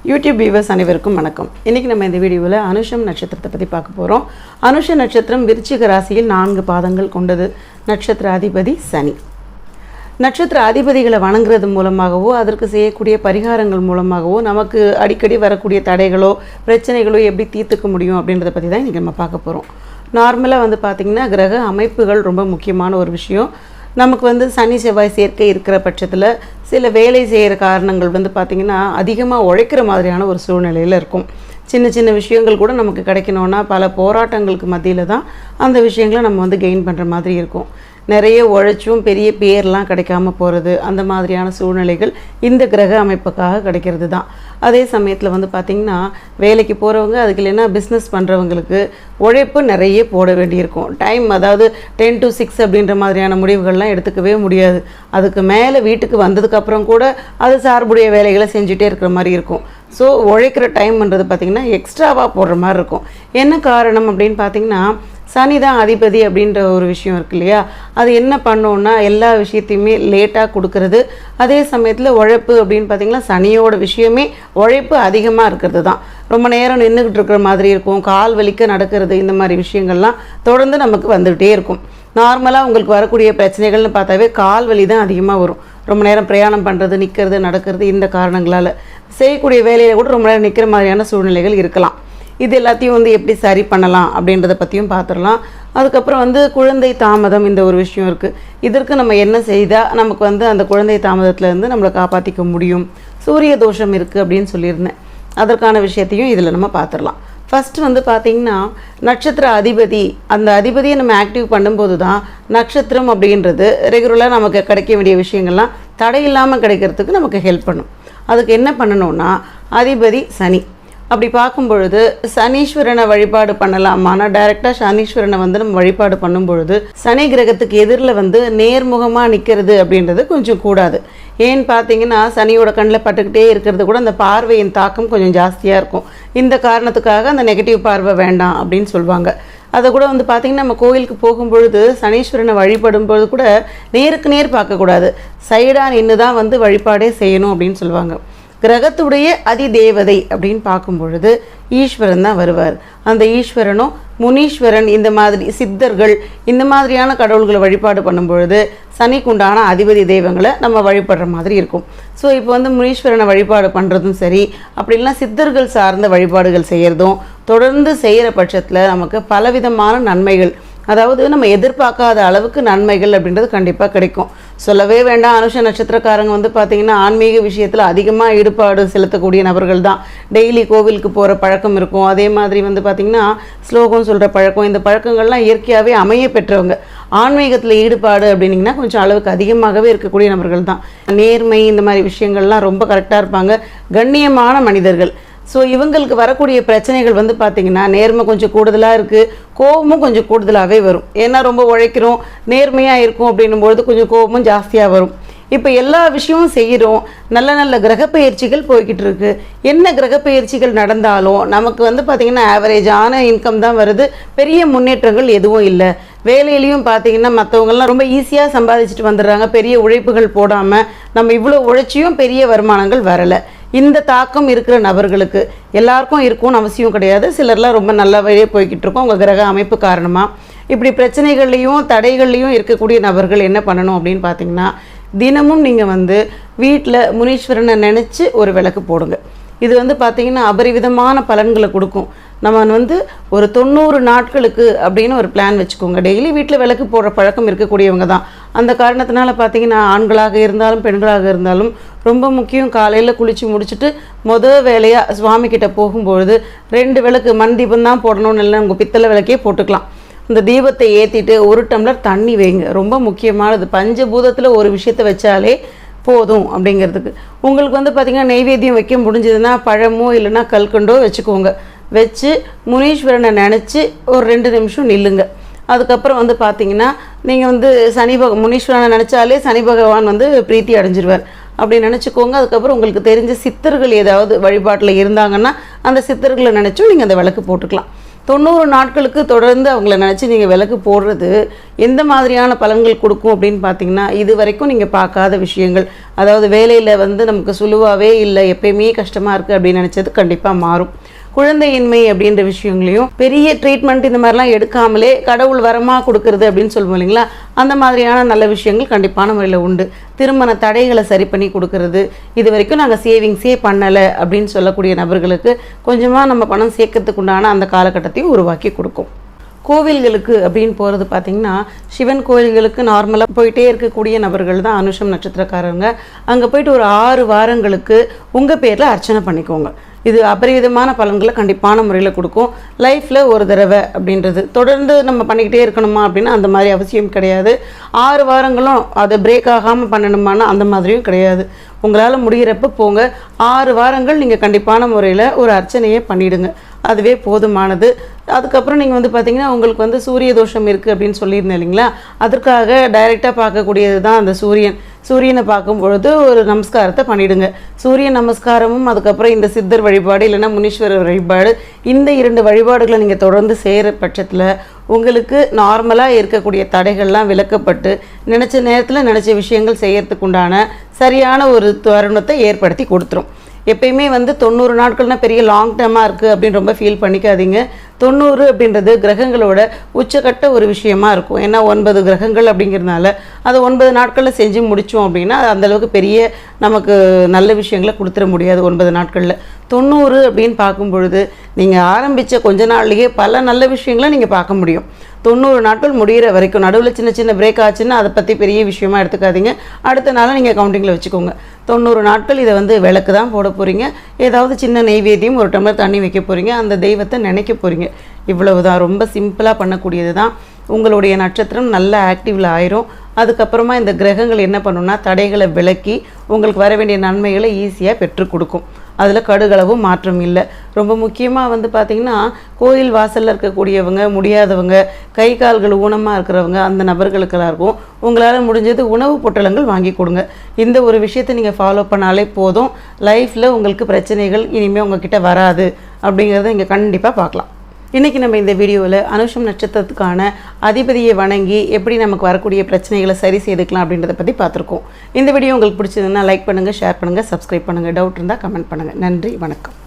YouTube viewers அனைவருக்கும் வணக்கம். இன்றைக்கி நம்ம இந்த வீடியோவில் அனுஷம் நட்சத்திரத்தை பற்றி பார்க்க போகிறோம். அனுஷ நட்சத்திரம் விருச்சிக ராசியில் 4 பாதங்கள் கொண்டது. நட்சத்திர அதிபதி சனி. நட்சத்திர அதிபதிகளை வணங்குறது மூலமாகவோ அதற்கு செய்யக்கூடிய பரிகாரங்கள் மூலமாகவோ நமக்கு அடிக்கடி வரக்கூடிய தடைகளோ பிரச்சனைகளோ எப்படி தீர்த்துக்க முடியும் அப்படின்றத பற்றி தான் இன்றைக்கி நம்ம பார்க்க போகிறோம். நார்மலாக பார்த்திங்கன்னா கிரக அமைப்புகள் ரொம்ப முக்கியமான ஒரு விஷயம். நமக்கு சனி செவ்வாய் சேர்க்கை இருக்கிற பட்சத்தில் சில வேலை செய்கிற காரணங்கள் பார்த்திங்கன்னா அதிகமாக உழைக்கிற மாதிரியான ஒரு சூழ்நிலையில் இருக்கும். சின்ன சின்ன விஷயங்கள் கூட நமக்கு கிடைக்கணுன்னா பல போராட்டங்களுக்கு மத்தியில் தான் அந்த விஷயங்களை நம்ம கெயின் பண்ணுற மாதிரி இருக்கும். நிறைய உழைச்சும் பெரிய பேர்லாம் கிடைக்காம போகிறது, அந்த மாதிரியான சூழ்நிலைகள் இந்த கிரக அமைப்புக்காக கிடைக்கிறது தான். அதே சமயத்தில் பார்த்திங்கன்னா வேலைக்கு போகிறவங்க, அதுக்கு இல்லைன்னா பிஸ்னஸ் பண்ணுறவங்களுக்கு உழைப்பு நிறைய போட வேண்டியிருக்கும். டைம் அதாவது 10 to 6 அப்படின்ற மாதிரியான முடிவுகள்லாம் எடுத்துக்கவே முடியாது. அதுக்கு மேலே வீட்டுக்கு வந்ததுக்கப்புறம் கூட அது சார்புடைய வேலைகளை செஞ்சுட்டே இருக்கிற மாதிரி இருக்கும். ஸோ உழைக்கிற டைம்ன்றது பார்த்திங்கன்னா எக்ஸ்ட்ராவாக போடுற மாதிரி இருக்கும். என்ன காரணம் அப்படின்னு பார்த்திங்கன்னா சனி தான் அதிபதி அப்படின்ற ஒரு விஷயம் இருக்கு இல்லையா. அது என்ன பண்ணோன்னா எல்லா விஷயத்தையுமே லேட்டாக கொடுக்கறது. அதே சமயத்தில் உழைப்பு அப்படின்னு பார்த்திங்கன்னா சனியோட விஷயமே உழைப்பு அதிகமாக இருக்கிறது தான். ரொம்ப நேரம் நின்றுக்கிட்டு இருக்கிற மாதிரி இருக்கும், கால் வலிக்க நடக்கிறது, இந்த மாதிரி விஷயங்கள்லாம் தொடர்ந்து நமக்கு வந்துக்கிட்டே இருக்கும். நார்மலாக உங்களுக்கு வரக்கூடிய பிரச்சனைகள்னு பார்த்தாவே கால் வலி தான் அதிகமாக வரும். ரொம்ப நேரம் பிரயாணம் பண்ணுறது, நிற்கிறது, நடக்கிறது, இந்த காரணங்களால் செய்யக்கூடிய வேலையை கூட ரொம்ப நேரம் நிற்கிற மாதிரியான சூழ்நிலைகள் இருக்கலாம். இது எல்லாத்தையும் எப்படி சரி பண்ணலாம் அப்படின்றத பற்றியும் பார்த்துடலாம். அதுக்கப்புறம் குழந்தை தாமதம் இந்த ஒரு விஷயம் இருக்குது. இதற்கு நம்ம என்ன செய்தால் நமக்கு அந்த குழந்தை தாமதத்துலேருந்து நம்மளை காப்பாற்றிக்க முடியும். சூரிய தோஷம் இருக்குது அப்படின்னு சொல்லியிருந்தேன். அதற்கான விஷயத்தையும் இதில் நம்ம பார்த்துடலாம். ஃபஸ்ட்டு பார்த்திங்கன்னா நட்சத்திர அதிபதி, அந்த அதிபதியை நம்ம ஆக்டிவ் பண்ணும்போது தான் நட்சத்திரம் அப்படின்றது ரெகுலராக நமக்கு கிடைக்க வேண்டிய விஷயங்கள்லாம் தடையில்லாமல் கிடைக்கிறதுக்கு நமக்கு ஹெல்ப் பண்ணும். அதுக்கு என்ன பண்ணணும்னா அதிபதி சனி. அப்படி பார்க்கும் பொழுது சனீஸ்வரனை வழிபாடு பண்ணலாமானா டைரெக்டாக சனீஸ்வரனை நம்ம வழிபாடு பண்ணும் பொழுது சனி கிரகத்துக்கு எதிரில் நேர்முகமாக நிற்கிறது அப்படின்றது கொஞ்சம் கூடாது. ஏன்னு பார்த்தீங்கன்னா சனியோட கண்ணில் பட்டுக்கிட்டே இருக்கிறது கூட அந்த பார்வையின் தாக்கம் கொஞ்சம் ஜாஸ்தியாக இருக்கும். இந்த காரணத்துக்காக அந்த நெகட்டிவ் பார்வை வேண்டாம் அப்படின்னு சொல்லுவாங்க. அதை கூட பார்த்திங்கன்னா நம்ம கோயிலுக்கு போகும்பொழுது சனீஸ்வரனை வழிபடும் பொழுது கூட நேருக்கு நேர் பார்க்கக்கூடாது, சைடாக நின்று தான் வழிபாடே செய்யணும் அப்படின்னு சொல்லுவாங்க. கிரகத்துடைய அதிதேவதை அப்படின்னு பார்க்கும் பொழுது ஈஸ்வரன் தான் வருவார். அந்த ஈஸ்வரனும் முனீஸ்வரன், இந்த மாதிரி சித்தர்கள், இந்த மாதிரியான கடவுள்களை வழிபாடு பண்ணும் பொழுது சனிக்குண்டான அதிபதி தெய்வங்களை நம்ம வழிபடுற மாதிரி இருக்கும். ஸோ இப்போ முனீஸ்வரனை வழிபாடு பண்ணுறதும் சரி, அப்படின்னா சித்தர்கள் சார்ந்த வழிபாடுகள் செய்கிறதும் தொடர்ந்து செய்கிற பட்சத்தில் நமக்கு பலவிதமான நன்மைகள், அதாவது நம்ம எதிர்பார்க்காத அளவுக்கு நன்மைகள் அப்படின்றது கண்டிப்பாக கிடைக்கும். சொல்லவே வேண்டாம், அனுஷ நட்சத்திரக்காரங்க பார்த்திங்கன்னா ஆன்மீக விஷயத்தில் அதிகமாக ஈடுபாடு செலுத்தக்கூடிய நபர்கள் தான். டெய்லி கோவிலுக்கு போகிற பழக்கம் இருக்கும். அதே மாதிரி பார்த்திங்கன்னா ஸ்லோகம் சொல்கிற பழக்கம், இந்த பழக்கங்கள்லாம் இயற்கையாகவே அமைய பெற்றவங்க. ஆன்மீகத்தில் ஈடுபாடு அப்படின்னிங்கன்னா கொஞ்சம் அளவுக்கு அதிகமாகவே இருக்கக்கூடிய நபர்கள் தான். நேர்மை, இந்த மாதிரி விஷயங்கள்லாம் ரொம்ப கரெக்டாக இருப்பாங்க. கண்ணியமான மனிதர்கள். ஸோ இவங்களுக்கு வரக்கூடிய பிரச்சனைகள் பார்த்திங்கன்னா நேர்மை கொஞ்சம் கூடுதலாக இருக்குது, கோபமும் கொஞ்சம் கூடுதலாகவே வரும். ஏன்னா ரொம்ப உழைக்கிறோம், நேர்மையாக இருக்கும் அப்படின்னும்பொழுது கொஞ்சம் கோபமும் ஜாஸ்தியாக வரும். இப்போ எல்லா விஷயமும் செய்கிறோம், நல்ல நல்ல கிரகப்பெயர்ச்சிகள் போய்கிட்டு இருக்கு. என்ன கிரகப்பெயர்ச்சிகள் நடந்தாலும் நமக்கு பார்த்திங்கன்னா ஆவரேஜான இன்கம் தான் வருது, பெரிய முன்னேற்றங்கள் எதுவும் இல்லை. வேலையிலையும் பார்த்திங்கன்னா மற்றவங்கள்லாம் ரொம்ப ஈஸியாக சம்பாதிச்சுட்டு வந்துடுறாங்க, பெரிய உழைப்புகள் போடாமல். நம்ம இவ்வளோ உழைச்சியும் பெரிய வருமானங்கள் வரலை. இந்த தாக்கம் இருக்கிற நபர்களுக்கு எல்லாருக்கும் இருக்கும்னு அவசியம் கிடையாது. சிலர்லாம் ரொம்ப நல்ல வழியே போய்கிட்டு இருக்கோம் உங்கள் கிரக அமைப்பு காரணமாக. இப்படி பிரச்சனைகள்லையும் தடைகள்லையும் இருக்கக்கூடிய நபர்கள் என்ன பண்ணணும் அப்படின்னு பார்த்தீங்கன்னா, தினமும் நீங்கள் வீட்டில் முனீஸ்வரனை நினச்சி ஒரு விளக்கு போடுங்க. இது பார்த்திங்கன்னா அபரிவிதமான பலன்களை கொடுக்கும். நம்ம ஒரு 90 நாட்களுக்கு அப்படின்னு ஒரு பிளான் வச்சுக்கோங்க. டெய்லி வீட்டில் விளக்கு போடுற பழக்கம் இருக்கக்கூடியவங்க தான். அந்த காரணத்தினால பார்த்திங்கன்னா ஆண்களாக இருந்தாலும் பெண்களாக இருந்தாலும் ரொம்ப முக்கியம், காலையில் குளித்து முடிச்சுட்டு வேலையாக சுவாமிக்கிட்ட போகும்பொழுது 2 விளக்கு, மண் தீபம் தான் போடணும்னு இல்லை, உங்கள் பித்தளை விளக்கே போட்டுக்கலாம். இந்த தீபத்தை ஏற்றிட்டு 1 டம்ளர் தண்ணி வைங்க. ரொம்ப முக்கியமானது. பஞ்சபூதத்தில் ஒரு விஷயத்தை வச்சாலே போதும் அப்படிங்கிறதுக்கு. உங்களுக்கு பார்த்திங்கன்னா நெய்வேத்தியம் வைக்க முடிஞ்சதுன்னா பழமோ இல்லைன்னா கல்கண்டோ வச்சுக்கோங்க. வச்சு முனீஸ்வரனை நினச்சி ஒரு 2 நிமிஷம் நில்லுங்க. அதுக்கப்புறம் பார்த்திங்கன்னா நீங்கள் முனீஸ்வரனை நினச்சாலே சனி பகவான் பிரீத்தி அடைஞ்சிருவார் அப்படி நினச்சிக்கோங்க. அதுக்கப்புறம் உங்களுக்கு தெரிஞ்ச சித்தர்கள் ஏதாவது வழிபாட்டில் இருந்தாங்கன்னா அந்த சித்தர்களை நினச்சும் நீங்கள் அந்த விளக்கு போட்டுக்கலாம். 90 நாட்களுக்கு தொடர்ந்து அவங்கள நினச்சி நீங்கள் விளக்கு போடுறது எந்த மாதிரியான பலன்கள் கொடுக்கும் அப்படின்னு பார்த்தீங்கன்னா, இது வரைக்கும் நீங்கள் பார்க்காத விஷயங்கள், அதாவது வேலையில் வந்து நமக்கு சுலுவாகவே இல்லை, எப்பயுமே கஷ்டமாக இருக்குது அப்படின்னு நினச்சது கண்டிப்பாக மாறும். குழந்தையின்மை அப்படின்ற விஷயங்களையும் பெரிய ட்ரீட்மெண்ட் இந்த மாதிரிலாம் எடுக்காமலே கடவுள் வரமாக கொடுக்கறது அப்படின்னு சொல்லுவோம் இல்லைங்களா, அந்த மாதிரியான நல்ல விஷயங்கள் கண்டிப்பான முறையில் உண்டு. திருமண தடைகளை சரி பண்ணி கொடுக்கறது, இது வரைக்கும் நாங்கள் சேவிங்ஸே பண்ணலை அப்படின்னு சொல்லக்கூடிய நபர்களுக்கு கொஞ்சமாக நம்ம பணம் சேர்க்கறதுக்கு உண்டான அந்த காலகட்டத்தையும் உருவாக்கி கொடுக்கும். கோவில்களுக்கு அப்படின்னு போகிறது பார்த்திங்கன்னா, சிவன் கோவில்களுக்கு நார்மலாக போயிட்டே இருக்கக்கூடிய நபர்கள் தான் அனுஷம் நட்சத்திரக்காரங்க. அங்கே போயிட்டு ஒரு 6 வாரங்களுக்கு உங்கள் பேரில் அர்ச்சனை பண்ணிக்கோங்க. இது அபரிவிதமான பலன்களை கண்டிப்பான முறையில் கொடுக்கும். லைஃப்பில் ஒரு தடவை அப்படின்றது தொடர்ந்து நம்ம பண்ணிக்கிட்டே இருக்கணுமா அப்படின்னா அந்த மாதிரி அவசியம் கிடையாது. 6 வாரங்களும் அதை பிரேக் ஆகாமல் பண்ணணுமானா அந்த மாதிரியும் கிடையாது. உங்களால் முடிகிறப்ப போங்க. 6 வாரங்கள் நீங்கள் கண்டிப்பான முறையில் ஒரு அர்ச்சனையே பண்ணிவிடுங்க, அதுவே போதுமானது. அதுக்கப்புறம் நீங்கள் வந்து பார்த்திங்கன்னா, உங்களுக்கு வந்து சூரிய தோஷம் இருக்குது அப்படின்னு சொல்லியிருந்தேன் இல்லைங்களா, அதற்காக டைரெக்டாக பார்க்கக்கூடியது தான் அந்த சூரியனை பார்க்கும் பொழுது ஒரு நமஸ்காரத்தை பண்ணிவிடுங்க. சூரிய நமஸ்காரமும் அதுக்கப்புறம் இந்த சித்தர் வழிபாடு இல்லைன்னா முனீஸ்வரர் வழிபாடு, இந்த 2 வழிபாடுகளை நீங்கள் தொடர்ந்து செய்கிற பட்சத்தில் உங்களுக்கு நார்மலாக இருக்கக்கூடிய தடைகள்லாம் விலக்கப்பட்டு நினச்ச நேரத்தில் நினச்ச விஷயங்கள் செய்கிறதுக்கு உண்டான சரியான ஒரு தருணத்தை ஏற்படுத்தி கொடுத்துரும். எப்பயுமே வந்து 90 நாட்கள்னால் பெரிய லாங் டேர்மாக இருக்குது அப்படின்னு ரொம்ப ஃபீல் பண்ணிக்காதீங்க. 90 அப்படின்றது கிரகங்களோட உச்சக்கட்ட ஒரு விஷயமா இருக்கும். ஏன்னா 9 கிரகங்கள் அப்படிங்கிறதுனால அதை 9 நாட்களில் செஞ்சு முடித்தோம் அப்படின்னா அந்தளவுக்கு பெரிய நமக்கு நல்ல விஷயங்களை கொடுத்துட முடியாது 9 நாட்களில். 90 அப்படின்னு பார்க்கும் பொழுது நீங்கள் ஆரம்பித்த கொஞ்ச நாள்லேயே பல நல்ல விஷயங்களை நீங்கள் பார்க்க முடியும். 90 நாட்கள் முடிகிற வரைக்கும் நடுவில் சின்ன சின்ன பிரேக் ஆச்சுன்னா அதை பற்றி பெரிய விஷயமா எடுத்துக்காதீங்க. அடுத்த நாளை நீங்கள் கவுண்டிங்கில் வச்சுக்கோங்க. 90 நாட்கள் இதை வந்து விளக்கு தான் போட போகிறீங்க, ஏதாவது சின்ன நெய்வேத்தியம், ஒரு டம்ளர் தண்ணி வைக்க போகிறீங்க, அந்த தெய்வத்தை நினைக்க போகிறீங்க. இவ்வளவு தான், ரொம்ப சிம்பிளாக பண்ணக்கூடியது தான். உங்களுடைய நட்சத்திரம் நல்ல ஆக்டிவில் ஆயிரும். அதுக்கப்புறமா இந்த கிரகங்கள் என்ன பண்ணுன்னா தடைகளை விலக்கி உங்களுக்கு வர வேண்டிய நன்மைகளை ஈஸியாக பெற்றுக் கொடுக்கும். அதில் கடுகளவும் மாற்றம் இல்லை. ரொம்ப முக்கியமாக வந்து பார்த்திங்கன்னா, கோயில் வாசலில் இருக்கக்கூடியவங்க, முடியாதவங்க, கை கால்கள் ஊனமாக இருக்கிறவங்க, அந்த நபர்களுக்கெல்லாம் இருக்கும். உங்களால் முடிஞ்சது உணவு பொட்டலங்கள் வாங்கி கொடுங்க. இந்த ஒரு விஷயத்தை நீங்கள் ஃபாலோ பண்ணாலே போதும். லைஃப்பில் உங்களுக்கு பிரச்சனைகள் இனிமேல் உங்ககிட்ட வராது அப்படிங்கிறத இங்கே கண்டிப்பாக பார்க்கலாம். இன்றைக்கி நம்ம இந்த வீடியோவில் அனுஷம் நட்சத்திரத்துக்கான அதிபதியை வணங்கி எப்படி நமக்கு வரக்கூடிய பிரச்சனைகளை சரி செய்துக்கலாம் அப்படின்றத பற்றி பார்த்துருக்கோம். இந்த வீடியோ உங்களுக்கு பிடிச்சதுன்னா லைக் பண்ணுங்கள், ஷேர் பண்ணுங்கள், சப்ஸ்கிரைப் பண்ணுங்கள். டவுட் இருந்தால் கமெண்ட் பண்ணுங்கள். நன்றி, வணக்கம்.